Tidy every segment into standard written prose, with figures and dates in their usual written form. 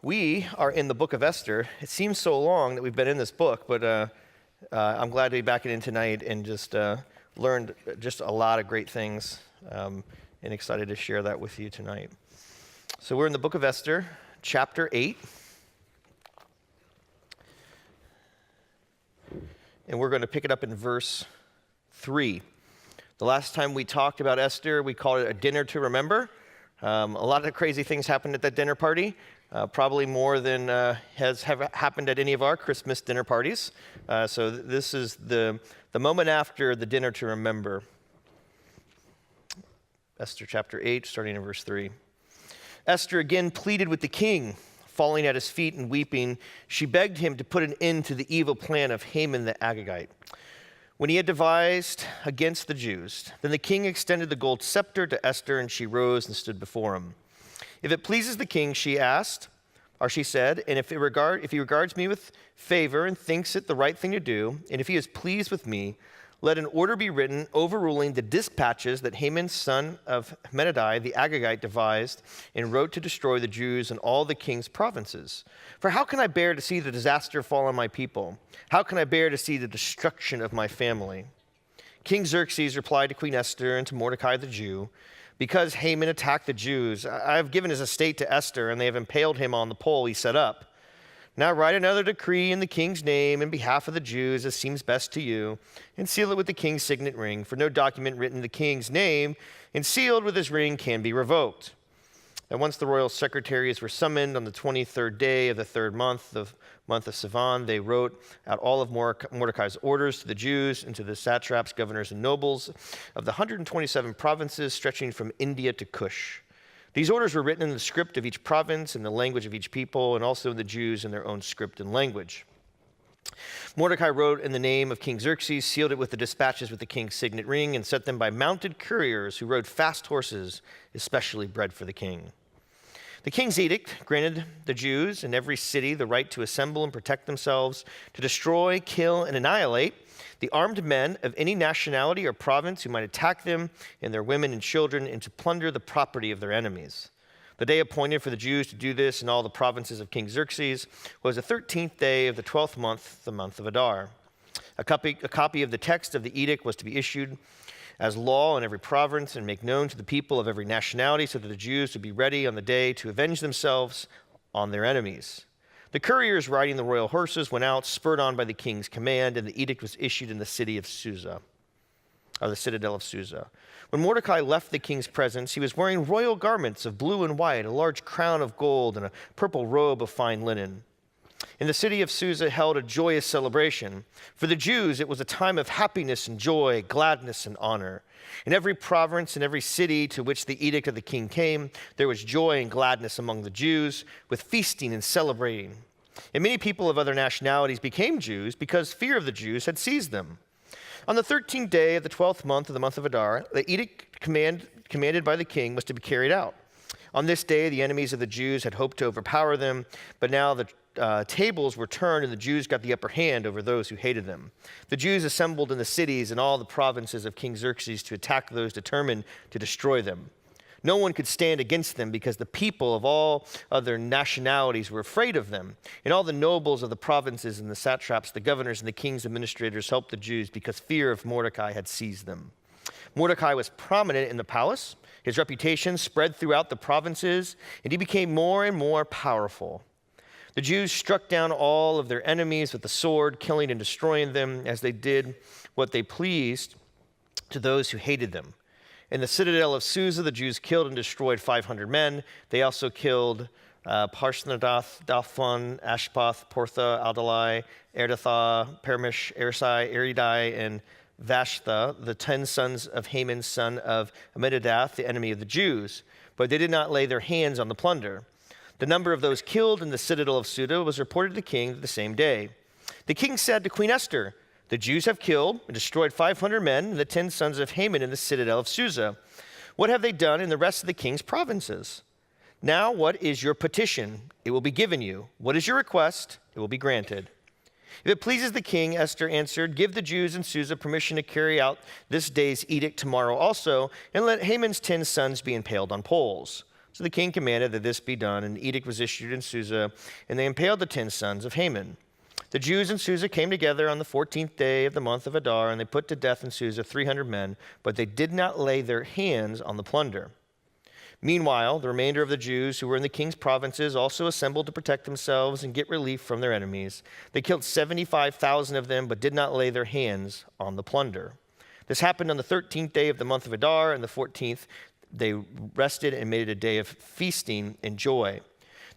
We are in the book of Esther. It seems so long that we've been in this book, but I'm glad to be back in tonight and just learned just a lot of great things and excited to share that with you tonight. So we're in the book of Esther, chapter 8. And we're going to pick it up in verse 3. The last time we talked about Esther, we called it a dinner to remember. A lot of crazy things happened at that dinner party. Probably more than has happened at any of our Christmas dinner parties. So this is the moment after the dinner to remember. Esther chapter 8, starting in verse 3. Esther again pleaded with the king. Falling at his feet and weeping, she begged him to put an end to the evil plan of Haman the Agagite, when he had devised against the Jews. Then the king extended the gold scepter to Esther, and she rose and stood before him. If it pleases the king, she said, and if he regards me with favor and thinks it the right thing to do, and if he is pleased with me, let an order be written overruling the dispatches that Haman, son of Hammedatha, the Agagite, devised and wrote to destroy the Jews in all the king's provinces. For how can I bear to see the disaster fall on my people? How can I bear to see the destruction of my family? King Xerxes replied to Queen Esther and to Mordecai the Jew, because Haman attacked the Jews, I have given his estate to Esther, and they have impaled him on the pole he set up. Now write another decree in the king's name in behalf of the Jews as seems best to you, and seal it with the king's signet ring, for no document written in the king's name and sealed with his ring can be revoked. And once the royal secretaries were summoned on the 23rd day of the third month of Sivan, they wrote out all of Mordecai's orders to the Jews and to the satraps, governors, and nobles of the 127 provinces stretching from India to Cush. These orders were written in the script of each province and the language of each people, and also the Jews in their own script and language. Mordecai wrote in the name of King Xerxes, sealed it with the dispatches with the king's signet ring, and sent them by mounted couriers who rode fast horses, especially bred for the king. The king's edict granted the Jews in every city the right to assemble and protect themselves, to destroy, kill, and annihilate the armed men of any nationality or province who might attack them and their women and children, and to plunder the property of their enemies. The day appointed for the Jews to do this in all the provinces of King Xerxes was the 13th day of the 12th month, the month of Adar. A copy of the text of the edict was to be issued as law in every province and make known to the people of every nationality, so that the Jews would be ready on the day to avenge themselves on their enemies. The couriers riding the royal horses went out, spurred on by the king's command, and the edict was issued in the city of Susa, or the citadel of Susa. When Mordecai left the king's presence, he was wearing royal garments of blue and white, a large crown of gold, and a purple robe of fine linen. In the city of Susa held a joyous celebration. For the Jews, it was a time of happiness and joy, gladness and honor. In every province and every city to which the edict of the king came, there was joy and gladness among the Jews, with feasting and celebrating. And many people of other nationalities became Jews because fear of the Jews had seized them. On the 13th day of the 12th month of the month of Adar, the edict commanded by the king was to be carried out. On this day, the enemies of the Jews had hoped to overpower them, but now the tables were turned and the Jews got the upper hand over those who hated them. The Jews assembled in the cities and all the provinces of King Xerxes to attack those determined to destroy them. No one could stand against them because the people of all other nationalities were afraid of them. And all the nobles of the provinces and the satraps, the governors and the king's administrators helped the Jews because fear of Mordecai had seized them. Mordecai was prominent in the palace. His reputation spread throughout the provinces, and he became more and more powerful. The Jews struck down all of their enemies with the sword, killing and destroying them as they did what they pleased to those who hated them. In the citadel of Susa, the Jews killed and destroyed 500 men. They also killed Parshandath, Dalphon, Ashpath, Portha, Aldalai, Erdatha, Parmish, Ersai, Eridai, and Vashtha, the 10 sons of Haman, son of Amminadab, the enemy of the Jews. But they did not lay their hands on the plunder. The number of those killed in the citadel of Susa was reported to the king the same day. The king said to Queen Esther, the Jews have killed and destroyed 500 men and the 10 sons of Haman in the citadel of Susa. What have they done in the rest of the king's provinces? Now what is your petition? It will be given you. What is your request? It will be granted. If it pleases the king, Esther answered, give the Jews in Susa permission to carry out this day's edict tomorrow also, and let Haman's 10 sons be impaled on poles. So the king commanded that this be done, and an edict was issued in Susa, and they impaled the 10 sons of Haman. The Jews in Susa came together on the 14th day of the month of Adar, and they put to death in Susa 300 men, but they did not lay their hands on the plunder. Meanwhile, the remainder of the Jews who were in the king's provinces also assembled to protect themselves and get relief from their enemies. They killed 75,000 of them, but did not lay their hands on the plunder. This happened on the 13th day of the month of Adar, and the 14th they rested and made it a day of feasting and joy.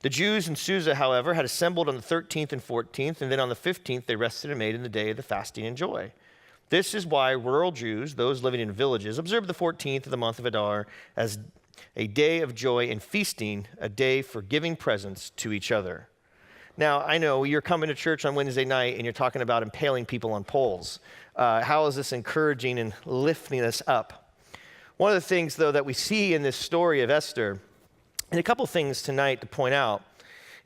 The Jews in Susa, however, had assembled on the 13th and 14th, and then on the 15th they rested and made it the day of the fasting and joy. This is why rural Jews, those living in villages, observe the 14th of the month of Adar as a day of joy and feasting, a day for giving presents to each other. Now, I know you're coming to church on Wednesday night and you're talking about impaling people on poles. How is this encouraging and lifting us up? One of the things, though, that we see in this story of Esther, and a couple things tonight to point out,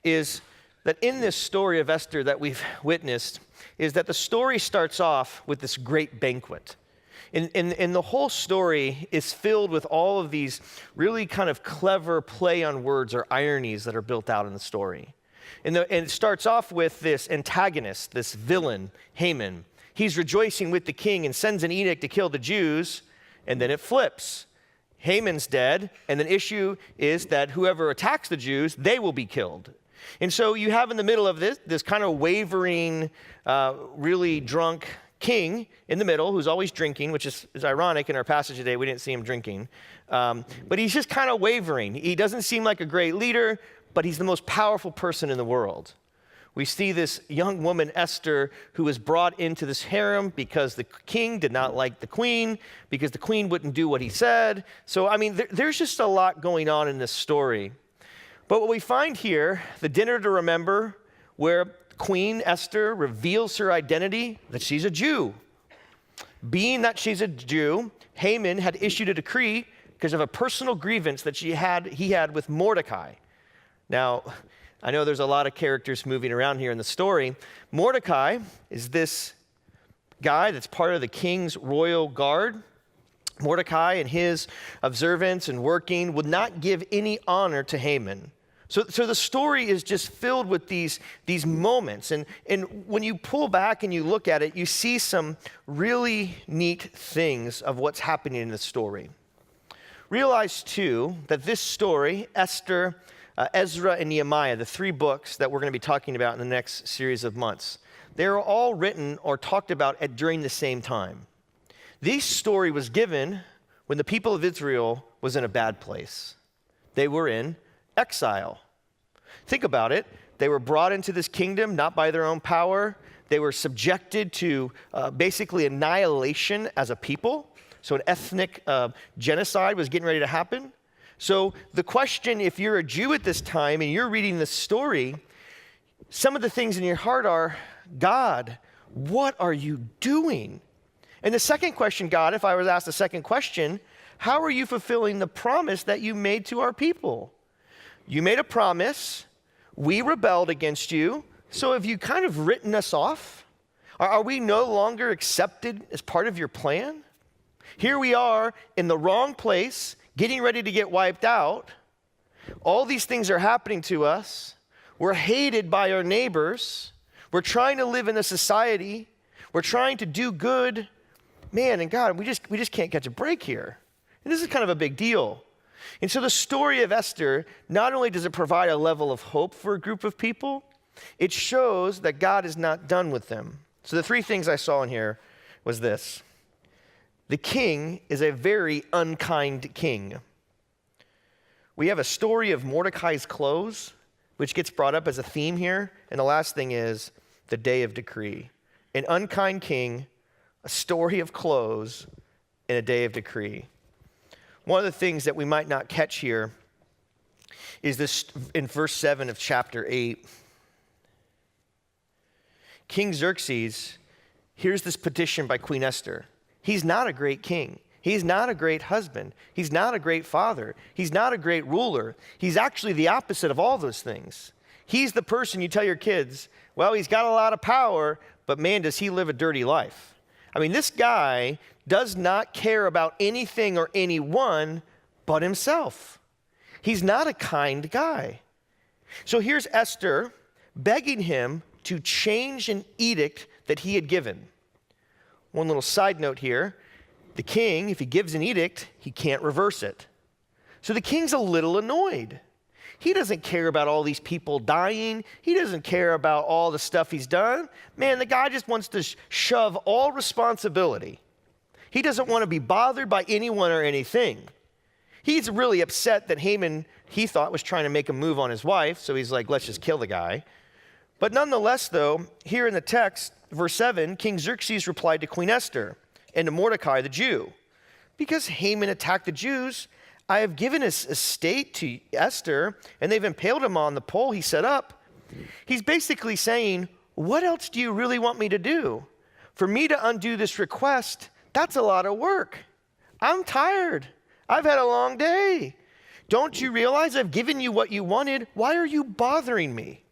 is that in this story of Esther that we've witnessed, is that the story starts off with this great banquet. And the whole story is filled with all of these really kind of clever play on words or ironies that are built out in the story. And it starts off with this antagonist, this villain, Haman. He's rejoicing with the king and sends an edict to kill the Jews, and then it flips. Haman's dead, and the issue is that whoever attacks the Jews, they will be killed. And so you have in the middle of this kind of wavering, really drunk king in the middle who's always drinking, which is ironic in our passage today. We didn't see him drinking. But he's just kind of wavering. He doesn't seem like a great leader, but he's the most powerful person in the world. We see this young woman, Esther, who was brought into this harem because the king did not like the queen, because the queen wouldn't do what he said. So, I mean, there's just a lot going on in this story. But what we find here, the dinner to remember, where Queen Esther reveals her identity, that she's a Jew. Being that she's a Jew, Haman had issued a decree because of a personal grievance that he had with Mordecai. Now, I know there's a lot of characters moving around here in the story. Mordecai is this guy that's part of the king's royal guard. Mordecai and his observance and working would not give any honor to Haman. So the story is just filled with these moments. And when you pull back and you look at it, you see some really neat things of what's happening in the story. Realize, too, that this story, Esther, Ezra, and Nehemiah, the 3 books that we're going to be talking about in the next series of months, they're all written or talked about during the same time. This story was given when the people of Israel was in a bad place. They were in exile. Think about it. They were brought into this kingdom not by their own power. They were subjected to basically annihilation as a people. So an ethnic genocide was getting ready to happen. So the question, if you're a Jew at this time and you're reading this story, some of the things in your heart are, God, what are you doing? And the second question, God, if I was asked the second question, how are you fulfilling the promise that you made to our people? You made a promise, we rebelled against you, so have you kind of written us off? Are we no longer accepted as part of your plan? Here we are in the wrong place, getting ready to get wiped out. All these things are happening to us. We're hated by our neighbors. We're trying to live in a society. We're trying to do good. Man, and God, we just can't catch a break here. And this is kind of a big deal. And so the story of Esther, not only does it provide a level of hope for a group of people, it shows that God is not done with them. So the 3 things I saw in here was this. The king is a very unkind king. We have a story of Mordecai's clothes, which gets brought up as a theme here. And the last thing is the day of decree. An unkind king, a story of clothes, and a day of decree. One of the things that we might not catch here is this in verse 7 of chapter 8. King Xerxes hears this petition by Queen Esther. He's not a great king. He's not a great husband. He's not a great father. He's not a great ruler. He's actually the opposite of all those things. He's the person you tell your kids, well, he's got a lot of power, but man, does he live a dirty life. I mean, this guy does not care about anything or anyone but himself. He's not a kind guy. So here's Esther begging him to change an edict that he had given. One little side note here, the king, if he gives an edict, he can't reverse it. So the king's a little annoyed. He doesn't care about all these people dying. He doesn't care about all the stuff he's done. Man, the guy just wants to shove all responsibility. He doesn't want to be bothered by anyone or anything. He's really upset that Haman, he thought, was trying to make a move on his wife, so he's like, let's just kill the guy. But nonetheless, though, here in the text, verse 7, King Xerxes replied to Queen Esther and to Mordecai the Jew, because Haman attacked the Jews, I have given his estate to Esther, and they've impaled him on the pole he set up. He's basically saying, what else do you really want me to do? For me to undo this request, that's a lot of work. I'm tired. I've had a long day. Don't you realize I've given you what you wanted? Why are you bothering me?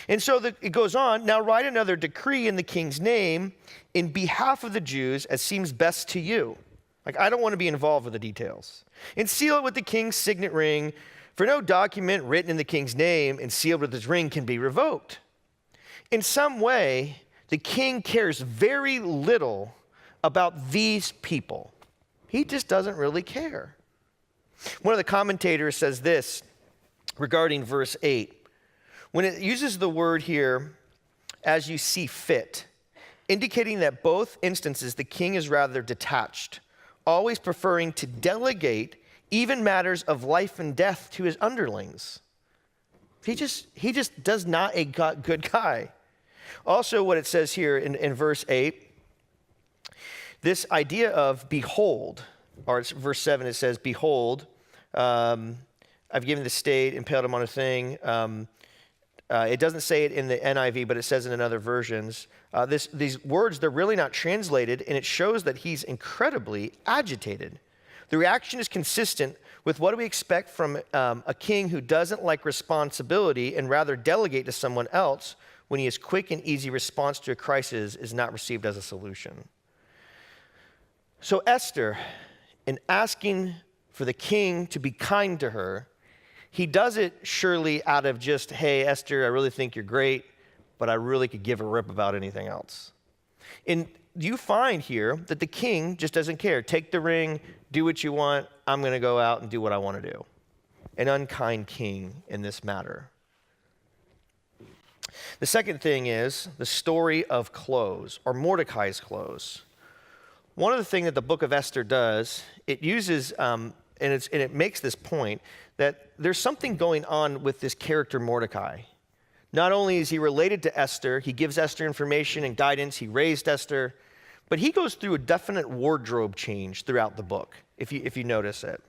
And so it goes on, now write another decree in the king's name in behalf of the Jews as seems best to you. Like, I don't want to be involved with the details. And seal it with the king's signet ring, for no document written in the king's name and sealed with his ring can be revoked. In some way, the king cares very little about these people. He just doesn't really care. One of the commentators says this regarding verse 8. When it uses the word here, as you see fit, indicating that both instances the king is rather detached, always preferring to delegate even matters of life and death to his underlings. He just does not a good guy. Also, what it says here in verse 8, this idea of behold, or it's verse 7, it says, behold, I've given the state, impaled him on a thing. It doesn't say it in the NIV, but it says it in other versions. These words, they're really not translated, and it shows that he's incredibly agitated. The reaction is consistent with what we expect from a king who doesn't like responsibility and rather delegate to someone else when his quick and easy response to a crisis is not received as a solution. So Esther, in asking for the king to be kind to her, he does it surely out of just, hey, Esther, I really think you're great, but I really could give a rip about anything else. And you find here that the king just doesn't care. Take the ring, do what you want. I'm going to go out and do what I want to do. An unkind king in this matter. The second thing is the story of clothes, or Mordecai's clothes. One of the things that the book of Esther does, it uses, and it makes this point, that there's something going on with this character Mordecai. Not only is he related to Esther, he gives Esther information and guidance, he raised Esther, but he goes through a definite wardrobe change throughout the book, if you notice it.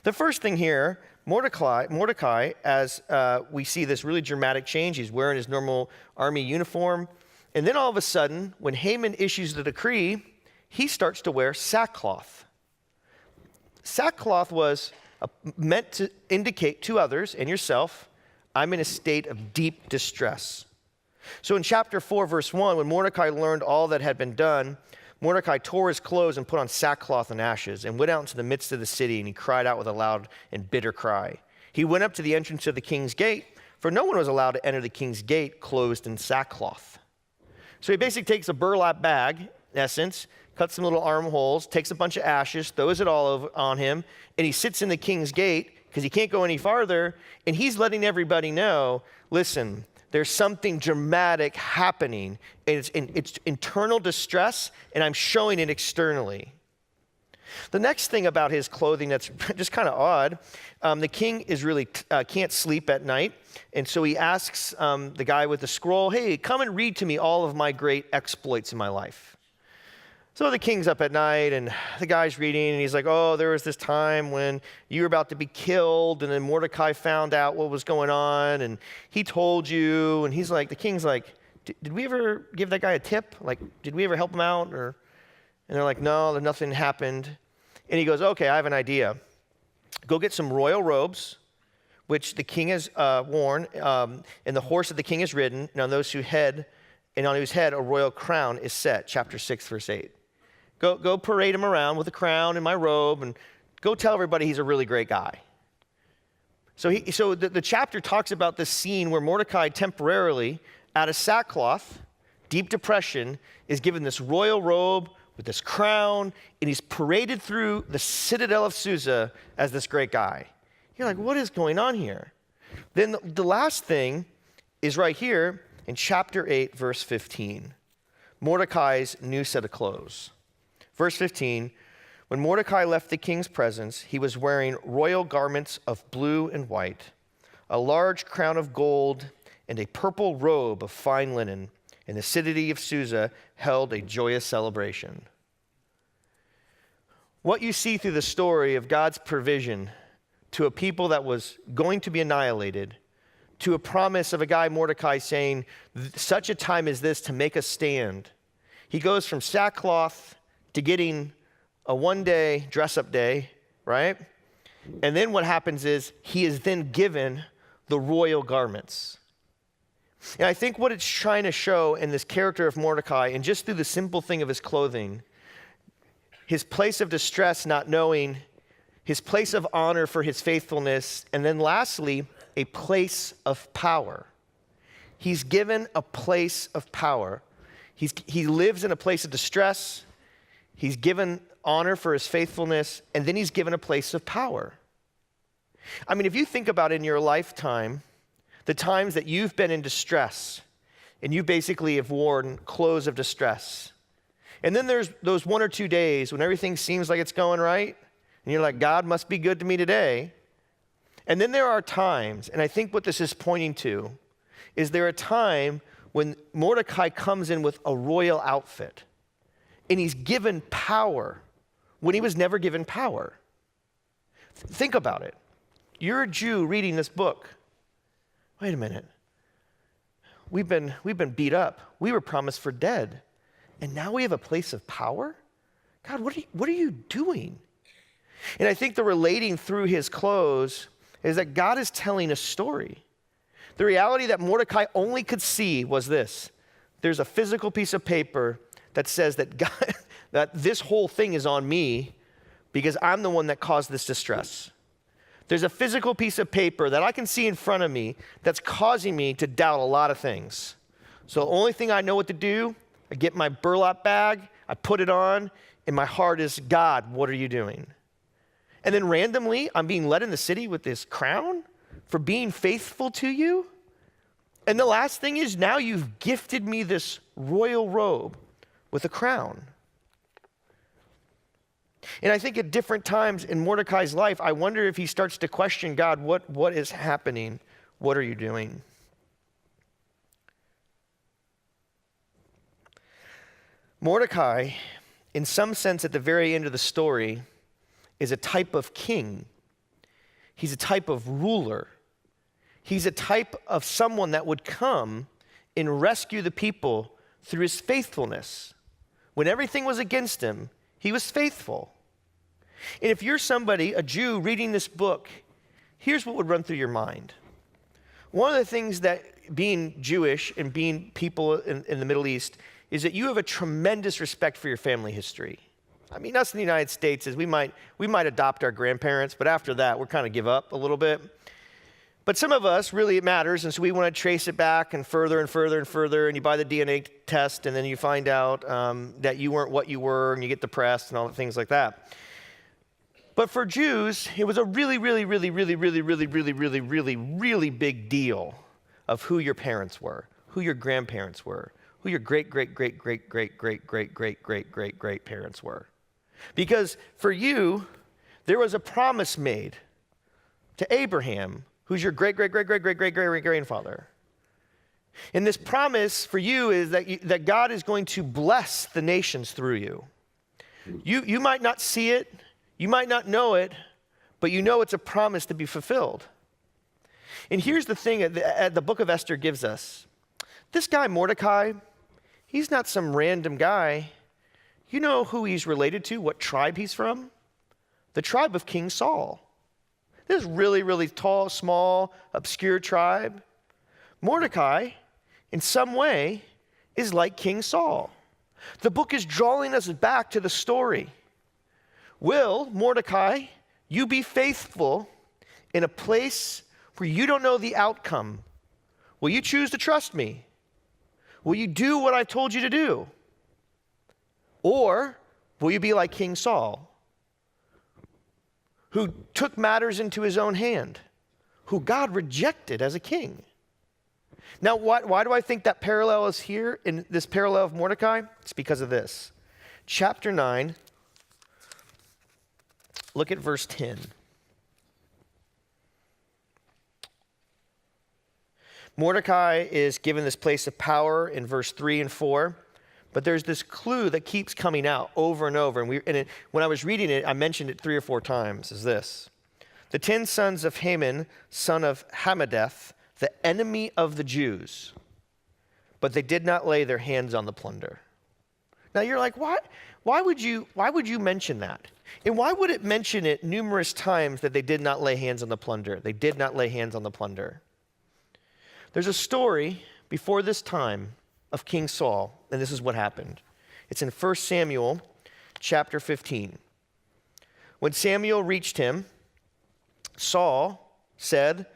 The first thing here, Mordecai, as we see this really dramatic change, he's wearing his normal army uniform, and then all of a sudden, when Haman issues the decree, he starts to wear sackcloth. Sackcloth was meant to indicate to others and yourself, I'm in a state of deep distress. So in chapter 4, verse 1, when Mordecai learned all that had been done, Mordecai tore his clothes and put on sackcloth and ashes and went out into the midst of the city, and he cried out with a loud and bitter cry. He went up to the entrance of the king's gate, for no one was allowed to enter the king's gate clothed in sackcloth. So he basically takes a burlap bag, in essence, cuts some little armholes, takes a bunch of ashes, throws it all over on him, and he sits in the king's gate because he can't go any farther, and he's letting everybody know, listen, there's something dramatic happening, and it's internal distress, and I'm showing it externally. The next thing about his clothing that's just kind of odd, the king is really can't sleep at night, and so he asks the guy with the scroll, hey, come and read to me all of my great exploits in my life. So the king's up at night, and the guy's reading, and he's like, oh, there was this time when you were about to be killed, and then Mordecai found out what was going on, and he told you, and he's like, the king's like, did we ever give that guy a tip? Like, did we ever help him out? And they're like, no, nothing happened. And he goes, okay, I have an idea. Go get some royal robes, which the king has worn, and the horse that the king has ridden, and on whose head a royal crown is set, chapter 6, verse 8. Go parade him around with a crown and my robe, and go tell everybody he's a really great guy. So the chapter talks about this scene where Mordecai temporarily, out of sackcloth, deep depression, is given this royal robe with this crown, and he's paraded through the citadel of Susa as this great guy. You're like, what is going on here? Then the last thing is right here in chapter 8, verse 15. Mordecai's new set of clothes. Verse 15, when Mordecai left the king's presence, he was wearing royal garments of blue and white, a large crown of gold, and a purple robe of fine linen. And the city of Susa held a joyous celebration. What you see through the story of God's provision to a people that was going to be annihilated, to a promise of a guy, Mordecai, saying, such a time as this to make us stand. He goes from sackcloth to getting a one-day dress-up day, right? And then what happens is he is then given the royal garments. And I think what it's trying to show in this character of Mordecai, and just through the simple thing of his clothing, his place of distress not knowing, his place of honor for his faithfulness, and then lastly, a place of power. He's given a place of power. He lives in a place of distress. He's given honor for his faithfulness, and then he's given a place of power. I mean, if you think about in your lifetime, the times that you've been in distress, and you basically have worn clothes of distress, and then there's those 1 or 2 days when everything seems like it's going right, and you're like, God must be good to me today. And then there are times, and I think what this is pointing to, is there a time when Mordecai comes in with a royal outfit, and he's given power when he was never given power. Think about it. You're a Jew reading this book. Wait a minute. We've been beat up. We were promised for dead. And now we have a place of power? God, what are you doing? And I think the relating through his clothes is that God is telling a story. The reality that Mordecai only could see was this. There's a physical piece of paper that says that God, that this whole thing is on me because I'm the one that caused this distress. There's a physical piece of paper that I can see in front of me that's causing me to doubt a lot of things. So the only thing I know what to do, I get my burlap bag, I put it on, and my heart is, God, what are you doing? And then randomly, I'm being led in the city with this crown for being faithful to you. And the last thing is, now you've gifted me this royal robe with a crown. And I think at different times in Mordecai's life, I wonder if he starts to question God, what is happening? What are you doing? Mordecai, in some sense at the very end of the story, is a type of king. He's a type of ruler. He's a type of someone that would come and rescue the people through his faithfulness. When everything was against him, he was faithful. And if you're somebody, a Jew, reading this book, here's what would run through your mind. One of the things that being Jewish and being people in the Middle East is that you have a tremendous respect for your family history. I mean, us in the United States is we might adopt our grandparents, but after that, we're kind of give up a little bit. But some of us, really it matters, and so we want to trace it back and further and further and further, and you buy the DNA test, and then you find out that you weren't what you were, and you get depressed and all the things like that. But for Jews, it was a really, really, really, really, really, really, really, really, really, really big deal of who your parents were, who your grandparents were, who your great-great-great-great-great-great-great-great-great-great parents were. Because for you, there was a promise made to Abraham, who's your great-great-great-great-great-great-great-grandfather. And this promise for you is that God is going to bless the nations through you. You might not see it, you might not know it, but you know it's a promise to be fulfilled. And here's the thing that the book of Esther gives us. This guy, Mordecai, he's not some random guy. You know who he's related to, what tribe he's from? The tribe of King Saul. This really, really tall, small, obscure tribe. Mordecai, in some way, is like King Saul. The book is drawing us back to the story. Will, Mordecai, you be faithful in a place for you don't know the outcome. Will you choose to trust me? Will you do what I told you to do? Or will you be like King Saul, who took matters into his own hand, who God rejected as a king? Now, why do I think that parallel is here in this parallel of Mordecai? It's because of this. Chapter 9, look at verse 10. Mordecai is given this place of power in verse 3 and 4, but there's this clue that keeps coming out over and over. And when I was reading it, I mentioned it 3 or 4 times, is this. The 10 sons of Haman, son of Hammedatha, the enemy of the Jews, but they did not lay their hands on the plunder. Now you're like, why would you mention that? And why would it mention it numerous times that they did not lay hands on the plunder? They did not lay hands on the plunder. There's a story before this time of King Saul, and this is what happened. It's in 1 Samuel chapter 15. When Samuel reached him, Saul said,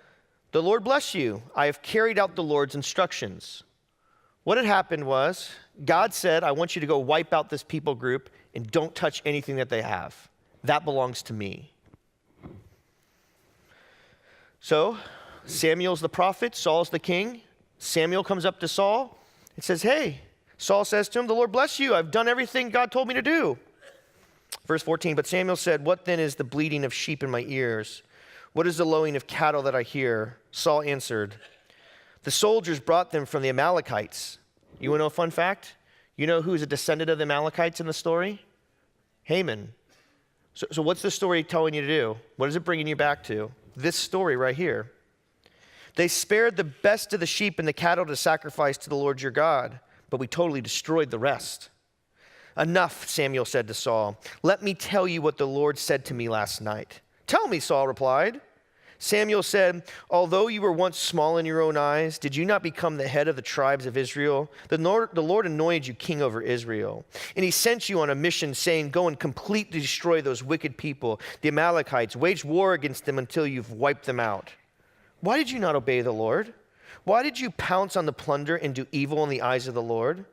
"The Lord bless you. I have carried out the Lord's instructions." What had happened was, God said, "I want you to go wipe out this people group and don't touch anything that they have. That belongs to me." So Samuel's the prophet, Saul's the king. Samuel comes up to Saul and says, "Hey," Saul says to him, "The Lord bless you. I've done everything God told me to do." Verse 14, but Samuel said, "What then is the bleating of sheep in my ears? What is the lowing of cattle that I hear?" Saul answered, "The soldiers brought them from the Amalekites." You want to know a fun fact? You know who's a descendant of the Amalekites in the story? Haman. So what's this story telling you to do? What is it bringing you back to? This story right here. "They spared the best of the sheep and the cattle to sacrifice to the Lord your God, but we totally destroyed the rest." "Enough," Samuel said to Saul. "Let me tell you what the Lord said to me last night." "Tell me," Saul replied. Samuel said, "Although you were once small in your own eyes, did you not become the head of the tribes of Israel? The Lord anointed you king over Israel. And he sent you on a mission saying, 'Go and completely destroy those wicked people, the Amalekites. Wage war against them until you've wiped them out.' Why did you not obey the Lord? Why did you pounce on the plunder and do evil in the eyes of the Lord?"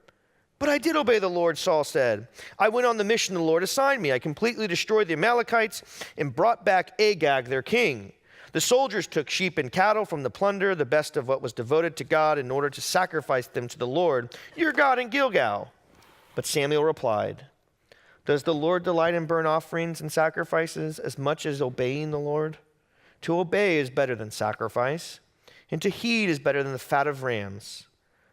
"But I did obey the Lord," Saul said. "I went on the mission the Lord assigned me. I completely destroyed the Amalekites and brought back Agag, their king. The soldiers took sheep and cattle from the plunder, the best of what was devoted to God, in order to sacrifice them to the Lord, your God, in Gilgal." But Samuel replied, "Does the Lord delight in burnt offerings and sacrifices as much as obeying the Lord? To obey is better than sacrifice, and to heed is better than the fat of rams.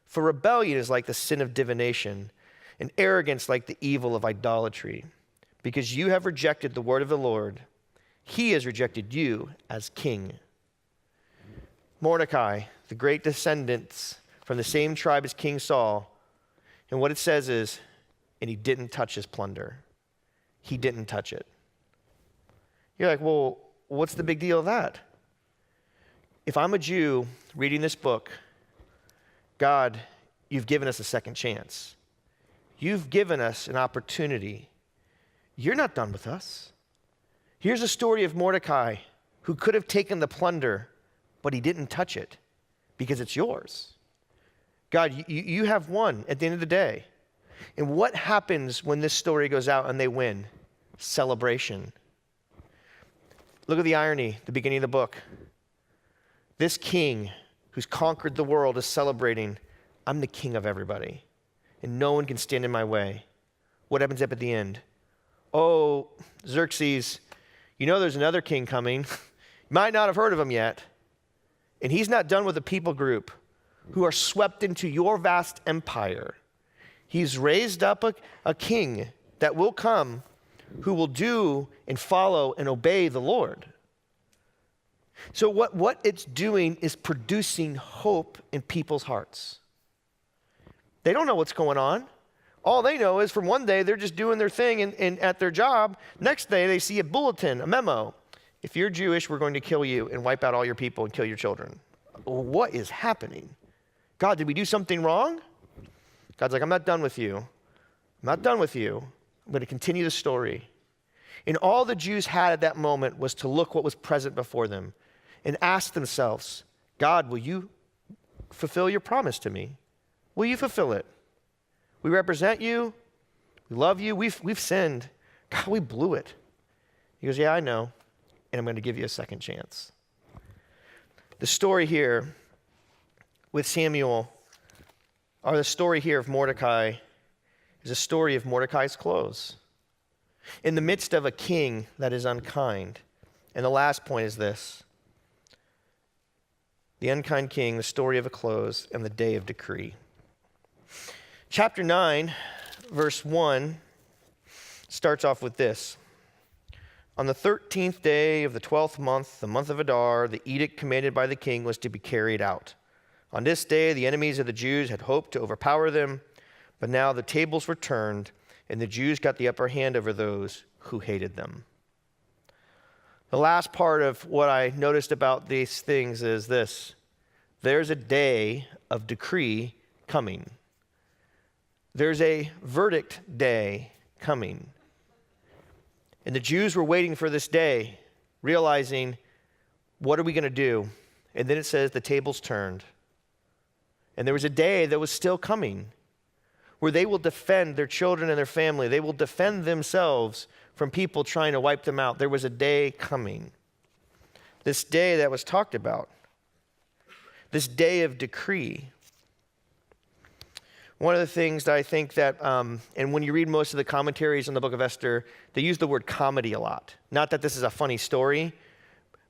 For rebellion is like the sin of divination, and arrogance like the evil of idolatry. Because you have rejected the word of the Lord, he has rejected you as king." Mordecai, the great descendants from the same tribe as King Saul, and what it says is, and he didn't touch his plunder. He didn't touch it. You're like, well, what's the big deal of that? If I'm a Jew reading this book, God, you've given us a second chance. You've given us an opportunity. You're not done with us. Here's a story of Mordecai who could have taken the plunder, but he didn't touch it because it's yours. God, you have won at the end of the day. And what happens when this story goes out and they win? Celebration. Look at the irony, the beginning of the book. This king who's conquered the world is celebrating, "I'm the king of everybody, and no one can stand in my way." What happens up at the end? "Oh, Xerxes, you know there's another king coming. You might not have heard of him yet. And he's not done with the people group who are swept into your vast empire. He's raised up a king that will come who will do and follow and obey the Lord." So what it's doing is producing hope in people's hearts. They don't know what's going on. All they know is from one day they're just doing their thing and at their job. Next day they see a bulletin, a memo. "If you're Jewish, we're going to kill you and wipe out all your people and kill your children." What is happening? God, did we do something wrong? God's like, "I'm not done with you. I'm not done with you. I'm going to continue the story." And all the Jews had at that moment was to look what was present before them. and ask themselves, God, will you fulfill your promise to me? Will you fulfill it? We represent you. We love you. We've sinned. God, we blew it. He goes, yeah, I know, and I'm going to give you a second chance. The story here with Samuel, or the story here of Mordecai, is a story of Mordecai's clothes in the midst of a king that is unkind. And the last point is this: the unkind king, the story of a close, and the day of decree. Chapter 9, verse 1 starts off with this. On the 13th day of the 12th month, the month of Adar, the edict commanded by the king was to be carried out. On this day, the enemies of the Jews had hoped to overpower them, but now the tables were turned, and the Jews got the upper hand over those who hated them. The last part of what I noticed about these things is this: there's a day of decree coming. There's a verdict day coming. And the Jews were waiting for this day, realizing, what are we going to do? And then it says the tables turned. And there was a day that was still coming where they will defend their children and their family. They will defend themselves from people trying to wipe them out. There was a day coming. This day that was talked about. This day of decree. One of the things that I think that, and when you read most of the commentaries on the book of Esther, they use the word comedy a lot. Not that this is a funny story,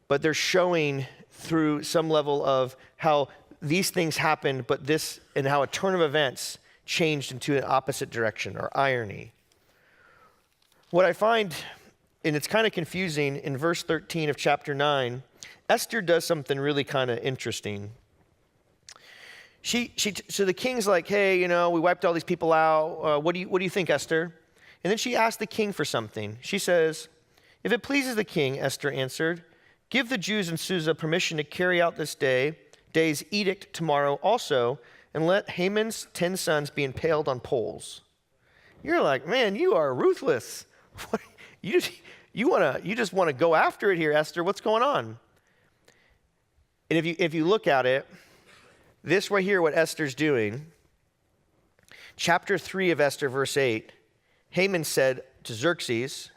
but they're showing through some level of how these things happened, but this, and how a turn of events changed into an opposite direction, or irony. What I find, and it's kind of confusing, in verse 13 of chapter 9, Esther does something really kind of interesting. So the king's like, hey, we wiped all these people out. What do you think, Esther? And then she asked the king for something. She says, if it pleases the king, Esther answered, give the Jews in Susa permission to carry out this day's edict tomorrow also, and let Haman's 10 sons be impaled on poles. You're like, man, you are ruthless. You just want to go after it here, Esther. What's going on? And if you look at it, this right here, what Esther's doing, chapter 3 of Esther, verse 8, Haman said to Xerxes,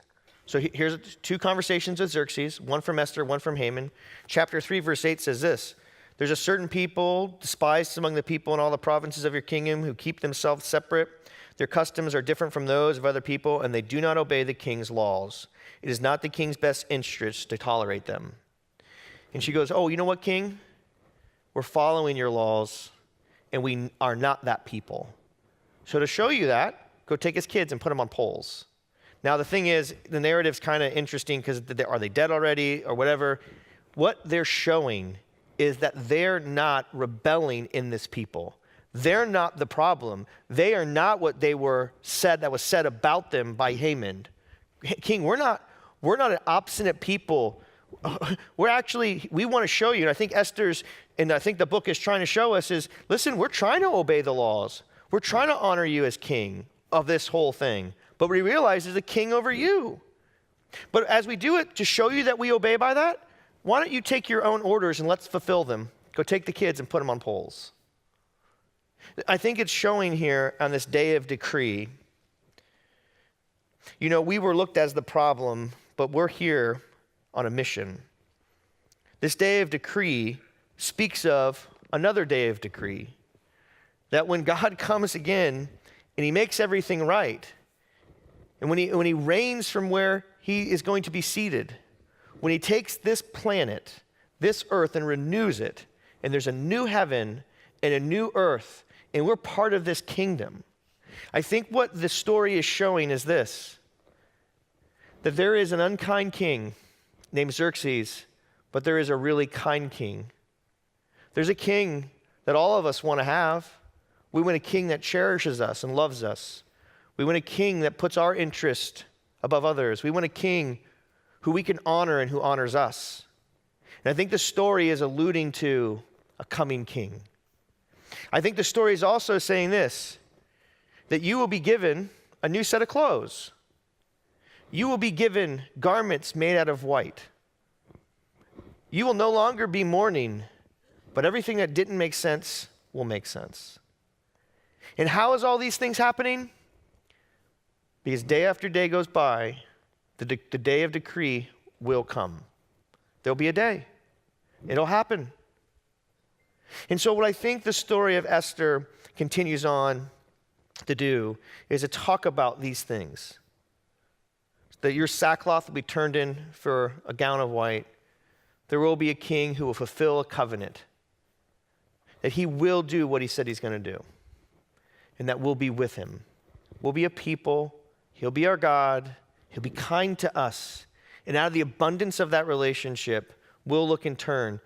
so here's two conversations with Xerxes, one from Esther, one from Haman. Chapter 3, verse 8 says this: there's a certain people, despised among the people in all the provinces of your kingdom, who keep themselves separate. Their customs are different from those of other people, and they do not obey the king's laws. It is not the king's best interest to tolerate them. And she goes, oh, you know what, king? We're following your laws, and we are not that people. So to show you that, go take his kids and put them on poles. Now, the thing is, the narrative's kind of interesting because are they dead already or whatever? What they're showing is that they're not rebelling in this people. They're not the problem. They are not what they were said, that was said about them by Haman. King, we're not an obstinate people. We want to show you, and I think Esther's, and I think the book is trying to show us is, listen, we're trying to obey the laws. We're trying to honor you as king of this whole thing. But we realize there's a king over you. But as we do it, to show you that we obey by that, why don't you take your own orders and let's fulfill them. Go take the kids and put them on poles. I think it's showing here on this day of decree. We were looked as the problem, but we're here on a mission. This day of decree speaks of another day of decree. That when God comes again and he makes everything right, and when he reigns from where he is going to be seated, when he takes this planet, this earth, and renews it, and there's a new heaven and a new earth, and we're part of this kingdom. I think what the story is showing is this: that there is an unkind king named Xerxes, but there is a really kind king. There's a king that all of us want to have. We want a king that cherishes us and loves us. We want a king that puts our interest above others. We want a king who we can honor and who honors us. And I think the story is alluding to a coming king. I think the story is also saying this, that you will be given a new set of clothes. You will be given garments made out of white. You will no longer be mourning, but everything that didn't make sense will make sense. And how is all these things happening? Because day after day goes by, the day of decree will come. There'll be a day. It'll happen. And so what I think the story of Esther continues on to do is to talk about these things. That your sackcloth will be turned in for a gown of white. There will be a king who will fulfill a covenant. That he will do what he said he's going to do. And that we'll be with him. We'll be a people. He'll be our God. He'll be kind to us. And out of the abundance of that relationship, we'll look in turn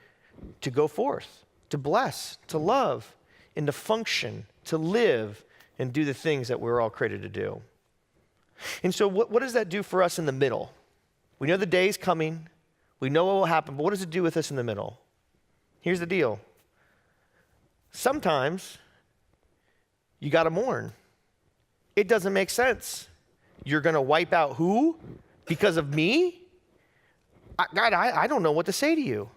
to go forth, to bless, to love, and to function, to live, and do the things that we're all created to do. And so what does that do for us in the middle? We know the day's coming. We know what will happen, but what does it do with us in the middle? Here's the deal. Sometimes you got to mourn. It doesn't make sense. You're going to wipe out who? Because of me? God, I don't know what to say to you.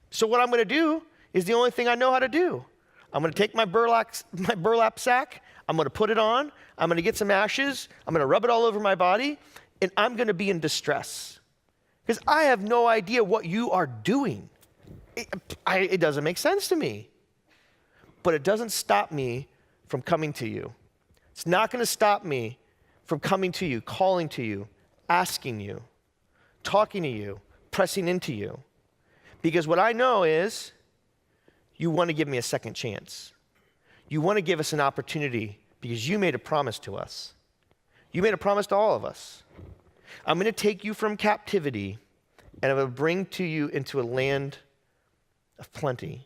So what I'm going to do is the only thing I know how to do. I'm going to take my burlap sack. I'm going to put it on. I'm going to get some ashes. I'm going to rub it all over my body. And I'm going to be in distress. Because I have no idea what you are doing. It doesn't make sense to me. But it doesn't stop me from coming to you. It's not going to stop me from coming to you, calling to you, asking you, talking to you, pressing into you. Because what I know is you want to give me a second chance. You want to give us an opportunity because you made a promise to us. You made a promise to all of us. I'm going to take you from captivity and I'm going to bring to you into a land of plenty.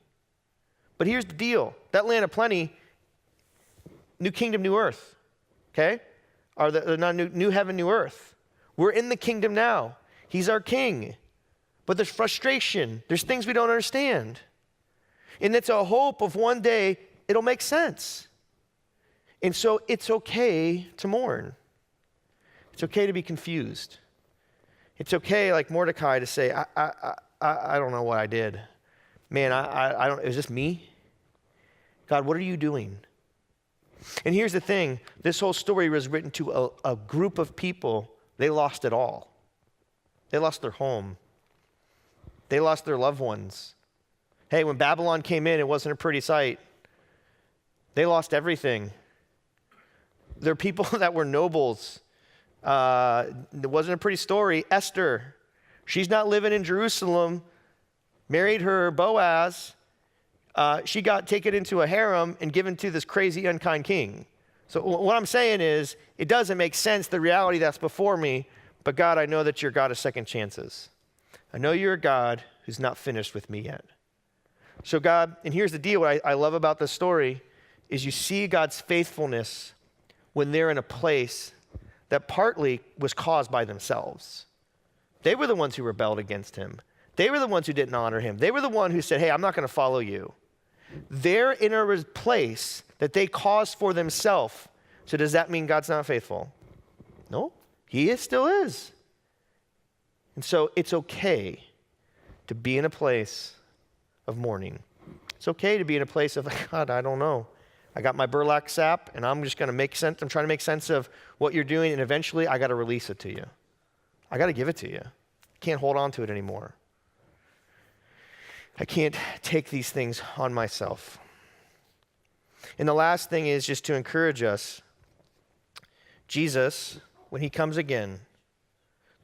But here's the deal. That land of plenty, new kingdom, new earth, okay? Or not new heaven, new earth. We're in the kingdom now. He's our king. But there's frustration. There's things we don't understand. And it's a hope of one day it'll make sense. And so it's okay to mourn. It's okay to be confused. It's okay, like Mordecai, to say, I don't know what I did. Man, I don't, is this me? God, what are you doing? And here's the thing. This whole story was written to a group of people. They lost it all. They lost their home. They lost their loved ones. Hey, when Babylon came in, it wasn't a pretty sight. They lost everything. There are people that were nobles. It wasn't a pretty story. Esther, she's not living in Jerusalem, married her Boaz. She got taken into a harem and given to this crazy, unkind king. So what I'm saying is, it doesn't make sense, the reality that's before me, but God, I know that you're God of second chances. I know you're a God who's not finished with me yet. So God, and here's the deal, what I love about this story is you see God's faithfulness when they're in a place that partly was caused by themselves. They were the ones who rebelled against him. They were the ones who didn't honor him. They were the one who said, hey, I'm not going to follow you. They're in a place that they caused for themselves. So does that mean God's not faithful? No, he still is. And so it's okay to be in a place of mourning. It's okay to be in a place of, God, I don't know. I got my burlap sap and I'm just going to make sense. I'm trying to make sense of what you're doing. And eventually I got to release it to you. I got to give it to you. I can't hold on to it anymore. I can't take these things on myself. And the last thing is just to encourage us. Jesus, when he comes again,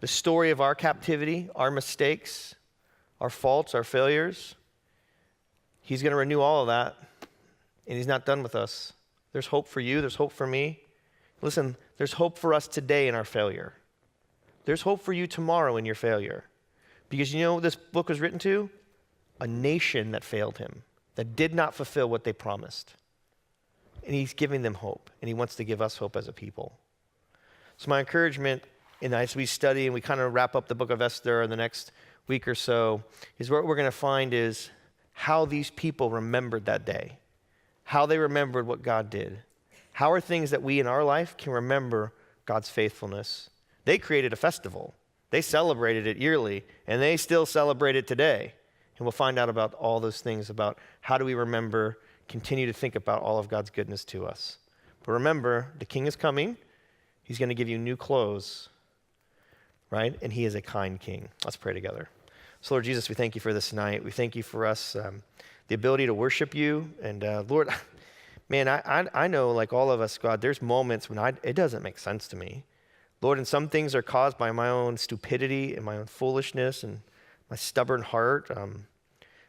the story of our captivity, our mistakes, our faults, our failures, he's going to renew all of that. And he's not done with us. There's hope for you. There's hope for me. Listen, there's hope for us today in our failure. There's hope for you tomorrow in your failure. Because you know what this book was written to? A nation that failed him, that did not fulfill what they promised. And he's giving them hope, and he wants to give us hope as a people. So my encouragement, and as we study and we kind of wrap up the book of Esther in the next week or so, is what we're going to find is how these people remembered that day, how they remembered what God did. How are things that we in our life can remember God's faithfulness? They created a festival. They celebrated it yearly, and they still celebrate it today. And we'll find out about all those things, about how do we remember, continue to think about all of God's goodness to us. But remember, the King is coming. He's going to give you new clothes, right? And he is a kind King. Let's pray together. So, Lord Jesus, we thank you for this night. We thank you for us, the ability to worship you. And Lord, man, I know, like all of us, God, there's moments when it doesn't make sense to me. Lord, and some things are caused by my own stupidity and my own foolishness and my stubborn heart.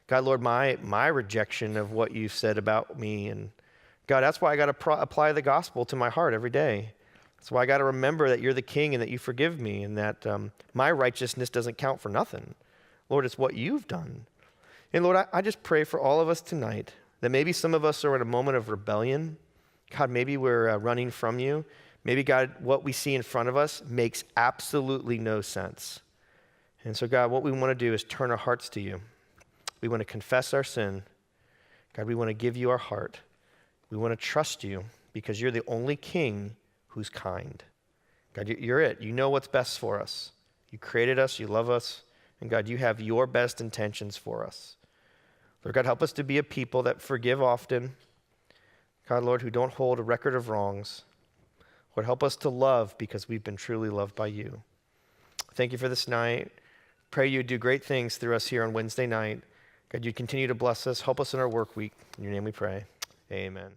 God, Lord, my rejection of what you said about me. And God, that's why I got to apply the gospel to my heart every day. That's why I got to remember that you're the King and that you forgive me and that my righteousness doesn't count for nothing. Lord, it's what you've done. And Lord, I just pray for all of us tonight that maybe some of us are in a moment of rebellion. God, maybe we're running from you. Maybe, God, what we see in front of us makes absolutely no sense. And so, God, what we want to do is turn our hearts to you. We want to confess our sin. God, we want to give you our heart. We want to trust you because you're the only King who's kind. God, you're it. You know what's best for us. You created us. You love us. And God, you have your best intentions for us. Lord God, help us to be a people that forgive often. God, Lord, who don't hold a record of wrongs. Lord, help us to love because we've been truly loved by you. Thank you for this night. Pray you do great things through us here on Wednesday night. God, you continue to bless us. Help us in our work week. In your name we pray. Amen.